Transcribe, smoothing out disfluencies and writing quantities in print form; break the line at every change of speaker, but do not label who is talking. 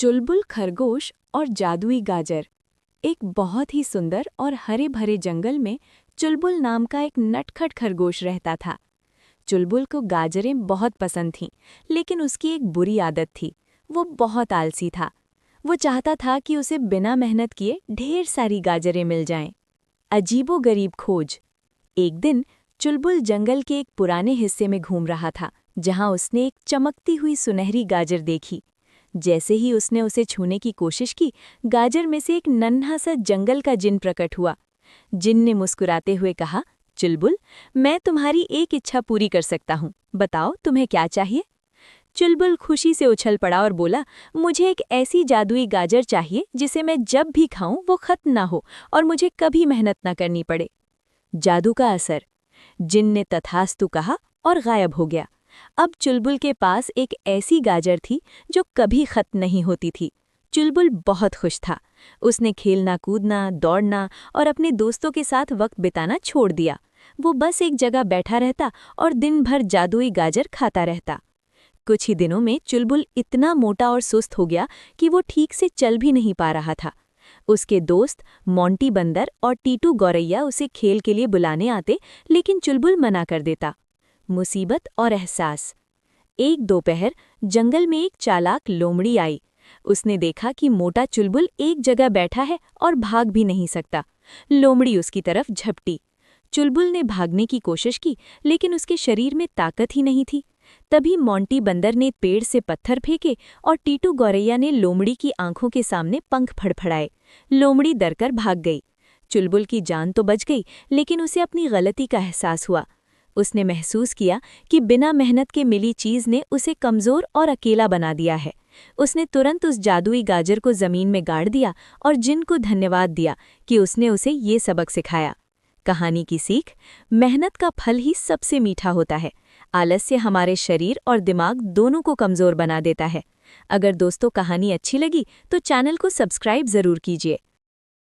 चुलबुल खरगोश और जादुई गाजर। एक बहुत ही सुंदर और हरे भरे जंगल में चुलबुल नाम का एक नटखट खरगोश रहता था। चुलबुल को गाजरें बहुत पसंद थीं, लेकिन उसकी एक बुरी आदत थी। वो बहुत आलसी था। वो चाहता था कि उसे बिना मेहनत किए ढेर सारी गाजरें मिल जाएं। अजीबोगरीब खोज। एक दिन चुलबुल जंगल के एक पुराने हिस्से में घूम रहा था, जहां उसने एक चमकती हुई सुनहरी गाजर देखी। जैसे ही उसने उसे छूने की कोशिश की, गाजर में से एक नन्हा सा जंगल का जिन प्रकट हुआ। जिन ने मुस्कुराते हुए कहा, चुलबुल, मैं तुम्हारी एक इच्छा पूरी कर सकता हूँ। बताओ तुम्हें क्या चाहिए? चुलबुल खुशी से उछल पड़ा और बोला, मुझे एक ऐसी जादुई गाजर चाहिए जिसे मैं जब भी खाऊं वो खत्म ना हो और मुझे कभी मेहनत ना करनी पड़े। जादू का असर। जिन ने तथास्तु कहा और गायब हो गया। अब चुलबुल के पास एक ऐसी गाजर थी जो कभी खत्म नहीं होती थी। चुलबुल बहुत खुश था। उसने खेलना कूदना, दौड़ना और अपने दोस्तों के साथ वक्त बिताना छोड़ दिया। वो बस एक जगह बैठा रहता और दिन भर जादुई गाजर खाता रहता। कुछ ही दिनों में चुलबुल इतना मोटा और सुस्त हो गया कि वो ठीक से चल भी नहीं पा रहा था। उसके दोस्त मोंटी बंदर और टीटू गौरैया उसे खेल के लिए बुलाने आते, लेकिन चुलबुल मना कर देता। मुसीबत और एहसास। एक दोपहर जंगल में एक चालाक लोमड़ी आई। उसने देखा कि मोटा चुलबुल एक जगह बैठा है और भाग भी नहीं सकता। लोमड़ी उसकी तरफ झपटी। चुलबुल ने भागने की कोशिश की, लेकिन उसके शरीर में ताकत ही नहीं थी। तभी मोंटी बंदर ने पेड़ से पत्थर फेंके और टीटू गौरैया ने लोमड़ी की आंखों के सामने पंख फड़फड़ाए। लोमड़ी डरकर भाग गई। चुलबुल की जान तो बच गई, लेकिन उसे अपनी गलती का एहसास हुआ। उसने महसूस किया कि बिना मेहनत के मिली चीज ने उसे कमजोर और अकेला बना दिया है। उसने तुरंत उस जादुई गाजर को जमीन में गाड़ दिया और जिन को धन्यवाद दिया कि उसने उसे ये सबक सिखाया। कहानी की सीख। मेहनत का फल ही सबसे मीठा होता है। आलस्य हमारे शरीर और दिमाग दोनों को कमजोर बना देता है। अगर दोस्तों कहानी अच्छी लगी तो चैनल को सब्सक्राइब जरूर कीजिए।